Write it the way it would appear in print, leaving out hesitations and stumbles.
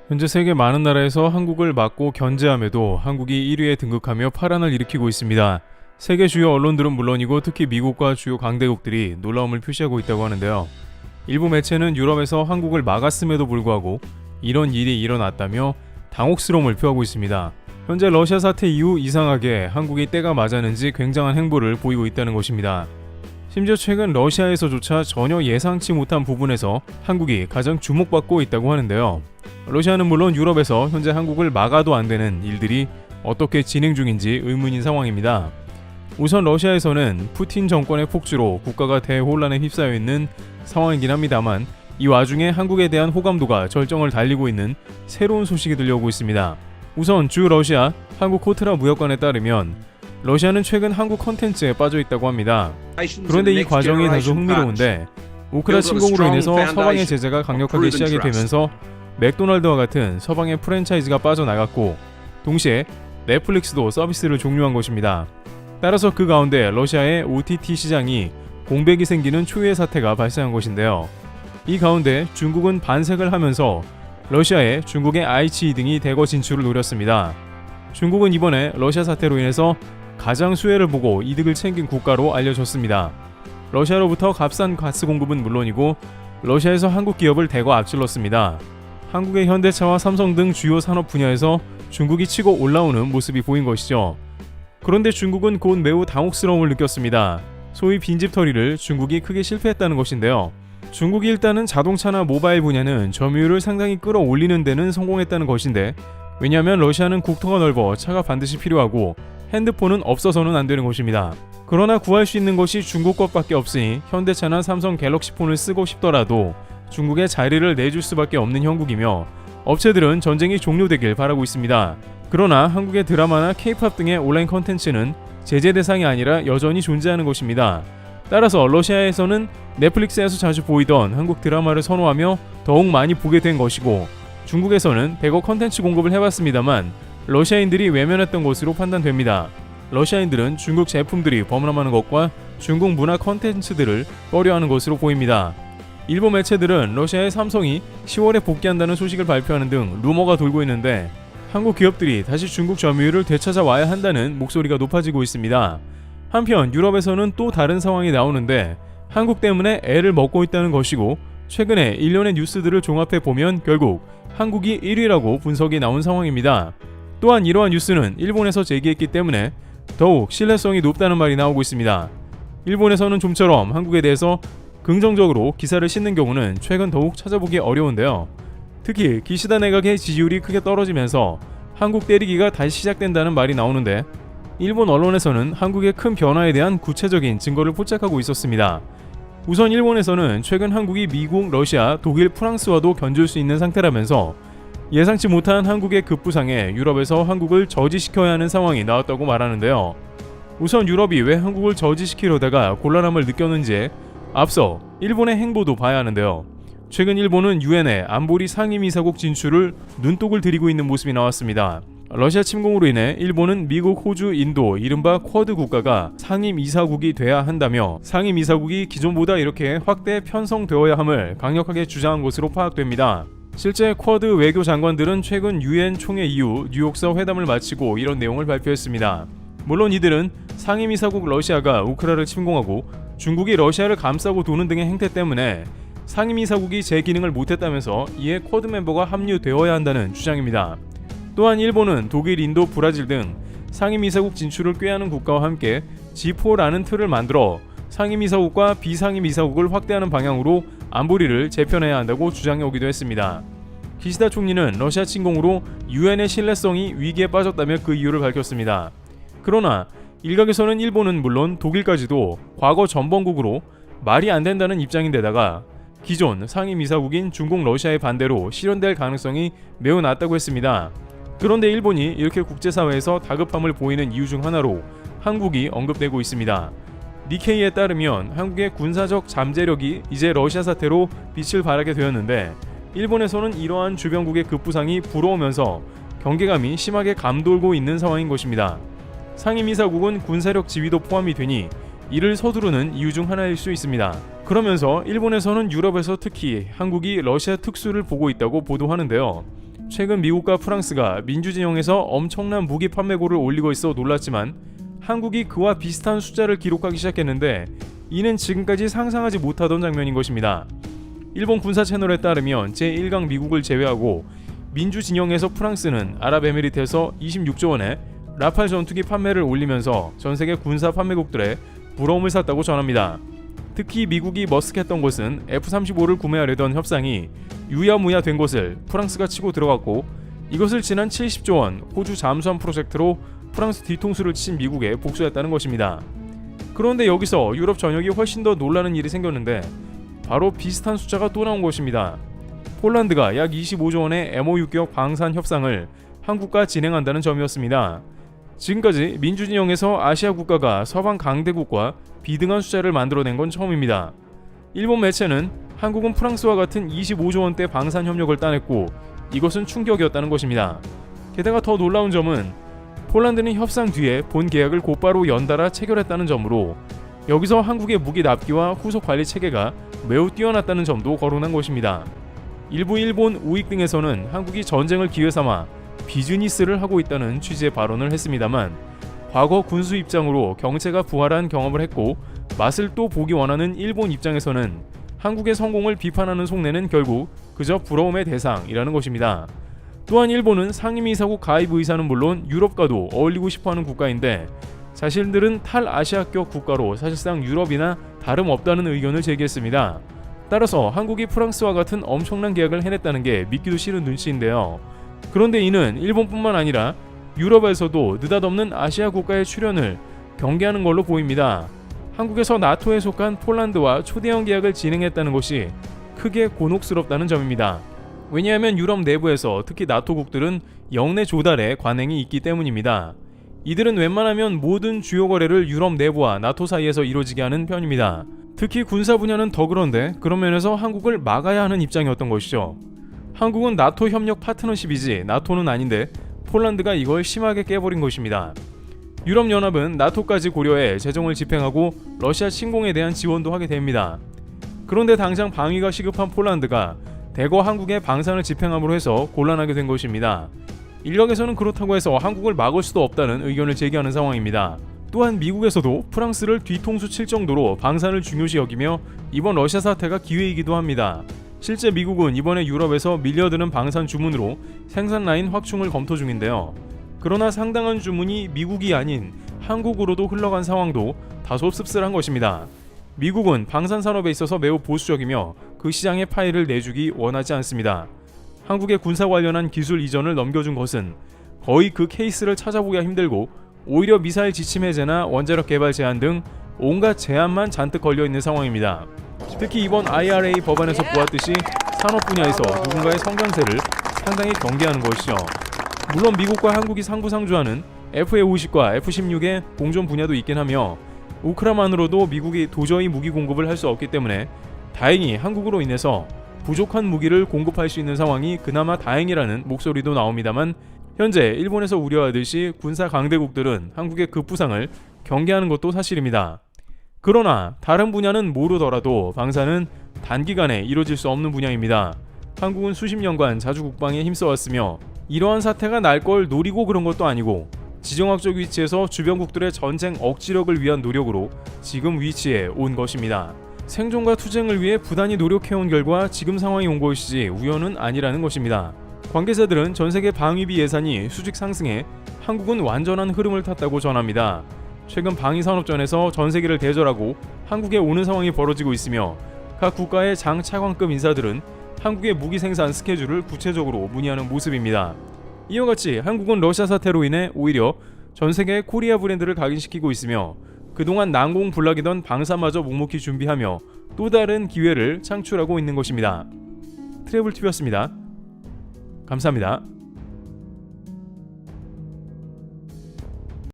현재 세계 많은 나라에서 한국을 막고 견제함에도 한국이 1위에 등극하며 파란을 일으키고 있습니다. 세계 주요 언론들은 물론이고 특히 미국과 주요 강대국들이 놀라움을 표시하고 있다고 하는데요. 일부 매체는 유럽에서 한국을 막았음에도 불구하고 이런 일이 일어났다며 당혹스러움을 표하고 있습니다. 현재 러시아 사태 이후 이상하게 한국이 때가 맞았는지 굉장한 행보를 보이고 있다는 것입니다. 심지어 최근 러시아에서조차 전혀 예상치 못한 부분에서 한국이 가장 주목받고 있다고 하는데요. 러시아는 물론 유럽에서 현재 한국을 막아도 안 되는 일들이 어떻게 진행 중인지 의문인 상황입니다. 우선 러시아에서는 푸틴 정권의 폭주로 국가가 대혼란에 휩싸여 있는 상황이긴 합니다만 이 와중에 한국에 대한 호감도가 절정을 달리고 있는 새로운 소식이 들려오고 있습니다. 우선 주 러시아 한국 코트라 무역관에 따르면 러시아는 최근 한국 컨텐츠에 빠져 있다고 합니다. 그런데 이 과정이 다소 흥미로운데 우크라 침공으로 인해서 서방의 제재가 강력하게 시작이 되면서 맥도날드와 같은 서방의 프랜차이즈가 빠져나갔고 동시에 넷플릭스도 서비스를 종료한 것입니다. 따라서 그 가운데 러시아의 OTT 시장이 공백이 생기는 초유의 사태가 발생한 것인데요. 이 가운데 중국은 반색을 하면서 러시아에 중국의 아이치 등이 대거 진출을 노렸습니다. 중국은 이번에 러시아 사태로 인해서 가장 수혜를 보고 이득을 챙긴 국가로 알려졌습니다. 러시아로부터 값싼 가스 공급은 물론이고 러시아에서 한국 기업을 대거 앞질렀습니다. 한국의 현대차와 삼성 등 주요 산업 분야에서 중국이 치고 올라오는 모습이 보인 것이죠. 그런데 중국은 곧 매우 당혹스러움을 느꼈습니다. 소위 빈집털이를 중국이 크게 실패했다는 것인데요. 중국이 일단은 자동차나 모바일 분야는 점유율을 상당히 끌어올리는 데는 성공했다는 것인데 왜냐하면 러시아는 국토가 넓어 차가 반드시 필요하고 핸드폰은 없어서는 안 되는 것입니다. 그러나 구할 수 있는 것이 중국 것밖에 없으니 현대차나 삼성 갤럭시 폰을 쓰고 싶더라도 중국에 자리를 내줄 수밖에 없는 형국이며 업체들은 전쟁이 종료되길 바라고 있습니다. 그러나 한국의 드라마나 K-팝 등의 온라인 컨텐츠는 제재 대상이 아니라 여전히 존재하는 것입니다. 따라서 러시아에서는 넷플릭스에서 자주 보이던 한국 드라마를 선호하며 더욱 많이 보게 된 것이고 중국에서는 대거 컨텐츠 공급을 해봤습니다만 러시아인들이 외면했던 것으로 판단됩니다. 러시아인들은 중국 제품들이 범람하는 것과 중국 문화 컨텐츠들을 꺼려하는 것으로 보입니다. 일부 매체들은 러시아의 삼성이 10월에 복귀한다는 소식을 발표하는 등 루머가 돌고 있는데 한국 기업들이 다시 중국 점유율을 되찾아와야 한다는 목소리가 높아지고 있습니다. 한편 유럽에서는 또 다른 상황이 나오는데 한국 때문에 애를 먹고 있다는 것이고 최근에 일련의 뉴스들을 종합해 보면 결국 한국이 1위라고 분석이 나온 상황입니다. 또한 이러한 뉴스는 일본에서 제기했기 때문에 더욱 신뢰성이 높다는 말이 나오고 있습니다. 일본에서는 좀처럼 한국에 대해서 긍정적으로 기사를 싣는 경우는 최근 더욱 찾아보기 어려운데요. 특히 기시다 내각의 지지율이 크게 떨어지면서 한국 때리기가 다시 시작된다는 말이 나오는데 일본 언론에서는 한국의 큰 변화에 대한 구체적인 증거를 포착하고 있었습니다. 우선 일본에서는 최근 한국이 미국, 러시아, 독일, 프랑스와도 견줄 수 있는 상태라면서 예상치 못한 한국의 급부상에 유럽에서 한국을 저지시켜야 하는 상황이 나왔다고 말하는데요. 우선 유럽이 왜 한국을 저지시키려다가 곤란함을 느꼈는지에 앞서 일본의 행보도 봐야 하는데요. 최근 일본은 유엔의 안보리 상임이사국 진출을 눈독을 들이고 있는 모습이 나왔습니다. 러시아 침공으로 인해 일본은 미국, 호주, 인도, 이른바 쿼드 국가가 상임이사국이 돼야 한다며 상임이사국이 기존보다 이렇게 확대 편성되어야 함을 강력하게 주장한 것으로 파악됩니다. 실제 쿼드 외교 장관들은 최근 유엔 총회 이후 뉴욕서 회담을 마치고 이런 내용을 발표했습니다. 물론 이들은 상임이사국 러시아가 우크라를 침공하고 중국이 러시아를 감싸고 도는 등의 행태 때문에 상임이사국이 제 기능을 못했다면서 이에 쿼드 멤버가 합류되어야 한다는 주장입니다. 또한 일본은 독일, 인도, 브라질 등 상임이사국 진출을 꾀하는 국가와 함께 G4라는 틀을 만들어 상임이사국과 비상임이사국을 확대하는 방향으로 안보리를 재편해야 한다고 주장해 오기도 했습니다. 기시다 총리는 러시아 침공으로 유엔의 신뢰성이 위기에 빠졌다며 그 이유를 밝혔습니다. 그러나 일각에서는 일본은 물론 독일까지도 과거 전범국으로 말이 안 된다는 입장인데다가 기존 상임이사국인 중국, 러시아의 반대로 실현될 가능성이 매우 낮다고 했습니다. 그런데 일본이 이렇게 국제사회에서 다급함을 보이는 이유 중 하나로 한국이 언급되고 있습니다. 니케이에 따르면 한국의 군사적 잠재력이 이제 러시아 사태로 빛을 발하게 되었는데 일본에서는 이러한 주변국의 급부상이 부러우면서 경계감이 심하게 감돌고 있는 상황인 것입니다. 상임이사국은 군사력 지위도 포함이 되니 이를 서두르는 이유 중 하나일 수 있습니다. 그러면서 일본에서는 유럽에서 특히 한국이 러시아 특수를 보고 있다고 보도하는데요. 최근 미국과 프랑스가 민주진영에서 엄청난 무기 판매고를 올리고 있어 놀랐지만 한국이 그와 비슷한 숫자를 기록하기 시작했는데 이는 지금까지 상상하지 못하던 장면인 것입니다. 일본 군사 채널에 따르면 제1강 미국을 제외하고 민주진영에서 프랑스는 아랍에미리트에서 26조 원의 라팔 전투기 판매를 올리면서 전세계 군사 판매국들의 부러움을 샀다고 전합니다. 특히 미국이 머쓱했던 곳은 F-35를 구매하려던 협상이 유야무야 된 것을 프랑스가 치고 들어갔고, 이것을 지난 70조 원 호주 잠수함 프로젝트로 프랑스 뒤통수를 친 미국에 복수했다는 것입니다. 그런데 여기서 유럽 전역이 훨씬 더 놀라는 일이 생겼는데 바로 비슷한 숫자가 또 나온 것입니다. 폴란드가 약 25조 원의 MOU격 방산 협상을 한국과 진행한다는 점이었습니다. 지금까지 민주진영에서 아시아 국가가 서방 강대국과 비등한 숫자를 만들어낸 건 처음입니다. 일본 매체는 한국은 프랑스와 같은 25조 원대 방산 협력을 따냈고 이것은 충격이었다는 것입니다. 게다가 더 놀라운 점은 폴란드는 협상 뒤에 본 계약을 곧바로 연달아 체결했다는 점으로 여기서 한국의 무기 납기와 후속 관리 체계가 매우 뛰어났다는 점도 거론한 것입니다. 일부 일본 우익 등에서는 한국이 전쟁을 기회 삼아 비즈니스를 하고 있다는 취지의 발언을 했습니다만, 과거 군수 입장으로 경제가 부활한 경험을 했고 맛을 또 보기 원하는 일본 입장에서는 한국의 성공을 비판하는 속내는 결국 그저 부러움의 대상이라는 것입니다. 또한 일본은 상임이사국 가입 의사는 물론 유럽과도 어울리고 싶어하는 국가인데 자신들은 탈아시아격 국가로 사실상 유럽이나 다름없다는 의견을 제기했습니다. 따라서 한국이 프랑스와 같은 엄청난 계약을 해냈다는 게 믿기도 싫은 눈치인데요. 그런데 이는 일본뿐만 아니라 유럽에서도 느닷없는 아시아 국가의 출현을 경계하는 걸로 보입니다. 한국에서 나토에 속한 폴란드와 초대형 계약을 진행했다는 것이 크게 곤혹스럽다는 점입니다. 왜냐하면 유럽 내부에서 특히 나토국들은 영내 조달에 관행이 있기 때문입니다. 이들은 웬만하면 모든 주요 거래를 유럽 내부와 나토 사이에서 이루어지게 하는 편입니다. 특히 군사 분야는 더 그런데 그런 면에서 한국을 막아야 하는 입장이었던 것이죠. 한국은 나토 협력 파트너십이지 나토는 아닌데 폴란드가 이걸 심하게 깨버린 것입니다. 유럽연합은 나토까지 고려해 재정을 집행하고 러시아 침공에 대한 지원도 하게 됩니다. 그런데 당장 방위가 시급한 폴란드가 대거 한국의 방산을 집행함으로 해서 곤란하게 된 것입니다. 인력에서는 그렇다고 해서 한국을 막을 수도 없다는 의견을 제기하는 상황입니다. 또한 미국에서도 프랑스를 뒤통수 칠 정도로 방산을 중요시 여기며 이번 러시아 사태가 기회이기도 합니다. 실제 미국은 이번에 유럽에서 밀려드는 방산 주문으로 생산 라인 확충을 검토 중인데요. 그러나 상당한 주문이 미국이 아닌 한국으로도 흘러간 상황도 다소 씁쓸한 것입니다. 미국은 방산 산업에 있어서 매우 보수적이며 그 시장에 파일을 내주기 원하지 않습니다. 한국의 군사 관련한 기술 이전을 넘겨준 것은 거의 그 케이스를 찾아보기가 힘들고 오히려 미사일 지침 해제나 원자력 개발 제한 등 온갖 제한만 잔뜩 걸려있는 상황입니다. 특히 이번 IRA 법안에서 보았듯이 산업 분야에서 누군가의 성장세를 상당히 경계하는 것이죠. 물론 미국과 한국이 상부상조하는 FA-50과 F-16의 공존 분야도 있긴 하며 우크라만으로도 미국이 도저히 무기 공급을 할 수 없기 때문에 다행히 한국으로 인해서 부족한 무기를 공급할 수 있는 상황이 그나마 다행이라는 목소리도 나옵니다만, 현재 일본에서 우려하듯이 군사 강대국들은 한국의 급부상을 경계하는 것도 사실입니다. 그러나 다른 분야는 모르더라도 방산은 단기간에 이루어질 수 없는 분야입니다. 한국은 수십 년간 자주 국방에 힘써왔으며 이러한 사태가 날 걸 노리고 그런 것도 아니고 지정학적 위치에서 주변국들의 전쟁 억지력을 위한 노력으로 지금 위치에 온 것입니다. 생존과 투쟁을 위해 부단히 노력해온 결과 지금 상황이 온 것이지 우연은 아니라는 것입니다. 관계자들은 전세계 방위비 예산이 수직 상승해 한국은 완전한 흐름을 탔다고 전합니다. 최근 방위산업전에서 전세계를 대절하고 한국에 오는 상황이 벌어지고 있으며 각 국가의 장차관급 인사들은 한국의 무기 생산 스케줄을 구체적으로 문의하는 모습입니다. 이와 같이 한국은 러시아 사태로 인해 오히려 전세계의 코리아 브랜드를 각인시키고 있으며 그동안 난공불락이던 방산마저 묵묵히 준비하며 또 다른 기회를 창출하고 있는 것입니다. 트래블TV였습니다. 감사합니다.